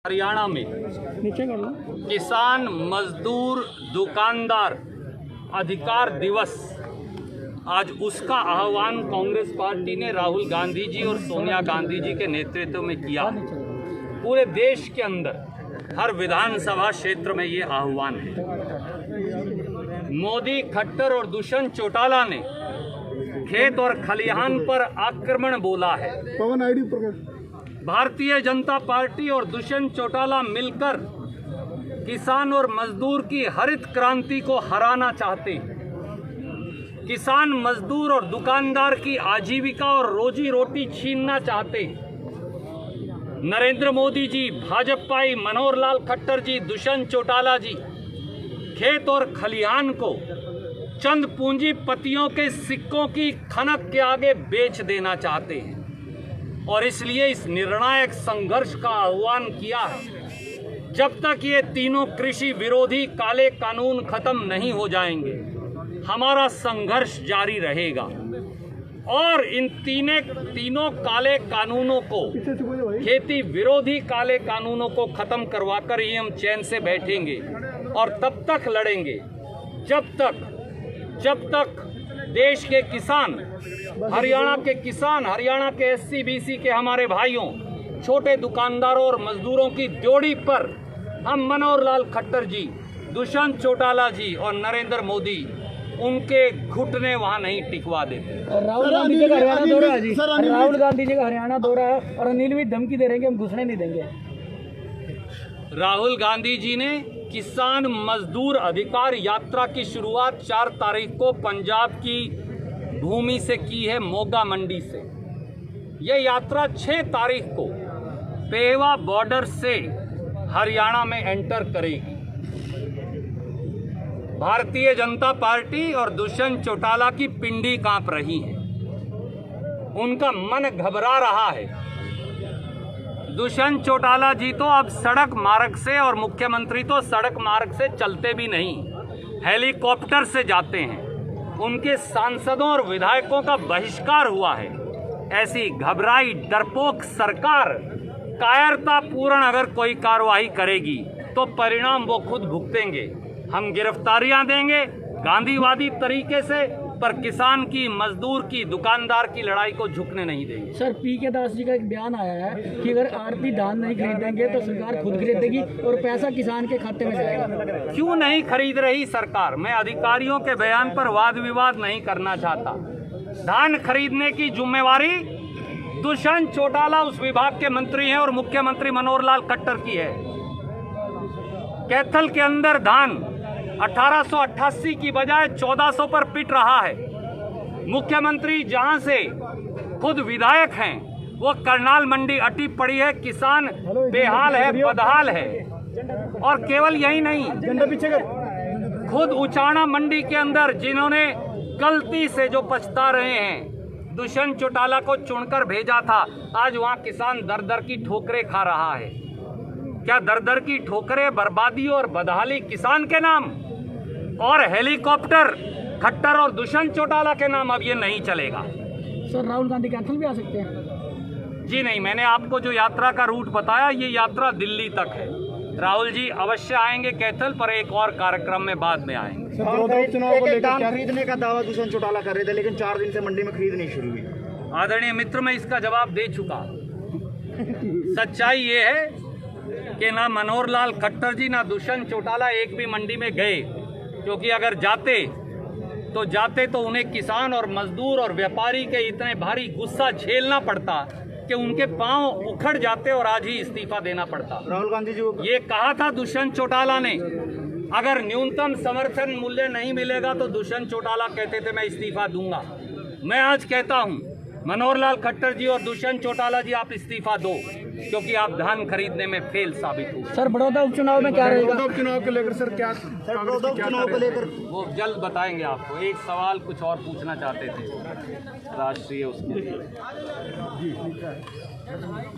हरियाणा में किसान मजदूर दुकानदार अधिकार दिवस, आज उसका आह्वान कांग्रेस पार्टी ने राहुल गांधी जी और सोनिया गांधी जी के नेतृत्व में किया। पूरे देश के अंदर हर विधानसभा क्षेत्र में ये आह्वान है। मोदी, खट्टर और दुष्यंत चौटाला ने खेत और खलिहान पर आक्रमण बोला है। भारतीय जनता पार्टी और दुष्यंत चौटाला मिलकर किसान और मजदूर की हरित क्रांति को हराना चाहते हैं। किसान, मजदूर और दुकानदार की आजीविका और रोजी रोटी छीनना चाहते हैं। नरेंद्र मोदी जी, भाजपाई मनोहर लाल खट्टर जी, दुष्यंत चौटाला जी खेत और खलिहान को चंद पूंजीपतियों के सिक्कों की खनक के आगे बेच देना चाहते हैं और इसलिए इस निर्णायक संघर्ष का आह्वान किया है। जब तक ये तीनों कृषि विरोधी काले कानून खत्म नहीं हो जाएंगे, हमारा संघर्ष जारी रहेगा और इन तीनों काले कानूनों को, खेती विरोधी काले कानूनों को खत्म करवाकर ही हम चैन से बैठेंगे और तब तक लड़ेंगे जब तक देश के किसान, हरियाणा के SC BC के हमारे भाइयों, छोटे दुकानदारों और मजदूरों की ड्योढ़ी पर हम मनोहर लाल खट्टर जी, दुष्यंत चौटाला जी और नरेंद्र मोदी उनके घुटने वहां नहीं टिकवा देते। राहुल गांधी जी का हरियाणा दौरा है जी, राहुल गांधी जी का हरियाणा दौरा है और अनिल भी धमकी दे रहे हैं कि हम घुसने नहीं देंगे। राहुल गांधी जी ने किसान मजदूर अधिकार यात्रा की शुरुआत 4 तारीख को पंजाब की भूमि से की है, मोगा मंडी से। यह यात्रा 6 तारीख को पेवा बॉर्डर से हरियाणा में एंटर करेगी। भारतीय जनता पार्टी और दुष्यंत चौटाला की पिंडी कांप रही है, उनका मन घबरा रहा है। दुष्यंत चौटाला जी तो अब सड़क मार्ग से, और मुख्यमंत्री तो सड़क मार्ग से चलते भी नहीं, हेलीकॉप्टर से जाते हैं। उनके सांसदों और विधायकों का बहिष्कार हुआ है। ऐसी घबराई डरपोक सरकार कायरतापूर्ण अगर कोई कार्रवाई करेगी तो परिणाम वो खुद भुगतेंगे। हम गिरफ्तारियां देंगे गांधीवादी तरीके से, पर किसान की, मजदूर की, दुकानदार की लड़ाई को झुकने नहीं देंगे। सर, PK दास जी का एक बयान आया है कि अगर आड़ती धान नहीं खरीदेंगे तो सरकार खुद खरीदेगी और पैसा किसान के खाते में जाएगा। क्यों नहीं खरीद रही सरकार? मैं अधिकारियों के बयान पर वाद विवाद नहीं करना चाहता। धान खरीदने की जिम्मेवारी दुष्यंत चौटाला उस विभाग के मंत्री हैं और मुख्यमंत्री मनोहर लाल खट्टर की है। कैथल के अंदर धान 1888 की बजाय 1400 पर पिट रहा है। मुख्यमंत्री जहां से खुद विधायक हैं, वो करनाल मंडी अटी पड़ी है, किसान बेहाल है, बदहाल है। और केवल यही नहीं, खुद उचाना मंडी के अंदर जिन्होंने गलती से, जो पछता रहे हैं, दुष्यंत चौटाला को चुनकर भेजा था, आज वहां किसान दर दर की ठोकरें खा रहा है। क्या दर दर की ठोकरें, बर्बादी और बदहाली किसान के नाम और हेलीकॉप्टर खट्टर और दुष्यंत चौटाला के नाम? अब ये नहीं चलेगा। सर, राहुल गांधी कैथल भी आ सकते हैं? जी नहीं, मैंने आपको जो यात्रा का रूट बताया, ये यात्रा दिल्ली तक है। राहुल जी अवश्य आएंगे कैथल, पर एक और कार्यक्रम में बाद में आएंगे। चुनाव को लेकर खरीदने का दावा दुष्यंत चौटाला कर रहे थे, लेकिन 4 दिन से मंडी में खरीद नहीं शुरू हुई। आदरणीय मित्र, मैं इसका जवाब दे चुका। सच्चाई ये है कि ना मनोहर लाल खट्टर जी, ना दुष्यंत चौटाला एक भी मंडी में गए, क्योंकि अगर जाते तो उन्हें किसान और मजदूर और व्यापारी के इतने भारी गुस्सा झेलना पड़ता कि उनके पांव उखड़ जाते और आज ही इस्तीफा देना पड़ता। राहुल गांधी जी ये कहा था दुष्यंत चौटाला ने, अगर न्यूनतम समर्थन मूल्य नहीं मिलेगा तो दुष्यंत चौटाला कहते थे मैं इस्तीफा दूंगा। मैं आज कहता हूं, मनोहर लाल खट्टर जी और दुष्यंत चौटाला जी, आप इस्तीफा दो, क्योंकि आप धान खरीदने में फेल साबित हो। सर, बड़ौदा उपचुनाव में क्या रहेगा? उपचुनाव को लेकर सर, क्या उपचुनाव को लेकर वो जल्द बताएंगे आपको। एक सवाल कुछ और पूछना चाहते थे राष्ट्रीय, उसके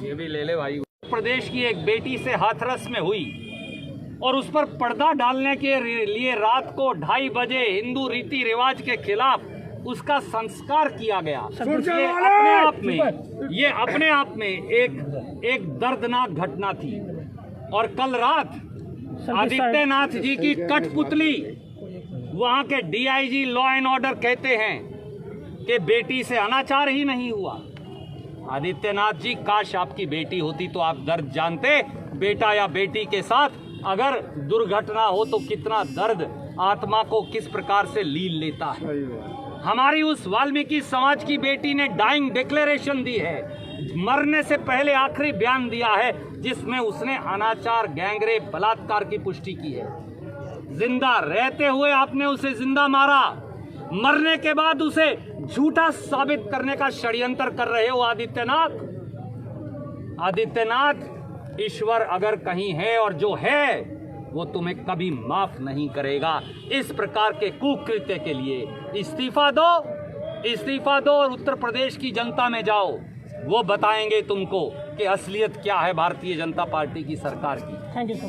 ये भी ले ले भाई। प्रदेश की एक बेटी से हाथरस में हुई और उस पर पर्दा डालने के लिए रात को 2:30 बजे हिंदू रीति रिवाज के खिलाफ उसका संस्कार किया गया। ये अपने आप में एक दर्दनाक घटना थी। और कल रात आदित्यनाथ जी की कठपुतली वहां के डीआईजी लॉ एंड ऑर्डर कहते हैं कि बेटी से अनाचार ही नहीं हुआ। आदित्यनाथ जी, काश आपकी बेटी होती तो आप दर्द जानते। बेटा या बेटी के साथ अगर दुर्घटना हो तो कितना दर्द आत्मा को किस प्रकार से लील लेता है। हमारी उस वाल्मीकि समाज की बेटी ने डाइंग डिक्लेरेशन दी है, मरने से पहले आखिरी बयान दिया है, जिसमें उसने अनाचार, गैंगरेप, बलात्कार की पुष्टि की है। जिंदा रहते हुए आपने उसे जिंदा मारा, मरने के बाद उसे झूठा साबित करने का षड्यंत्र कर रहे हो आदित्यनाथ। आदित्यनाथ, ईश्वर अगर कहीं है और जो है वो तुम्हें कभी माफ नहीं करेगा। इस प्रकार के कुकृत्य के लिए इस्तीफा दो और उत्तर प्रदेश की जनता में जाओ, वो बताएंगे तुमको कि असलियत क्या है भारतीय जनता पार्टी की सरकार की। Thank you sir.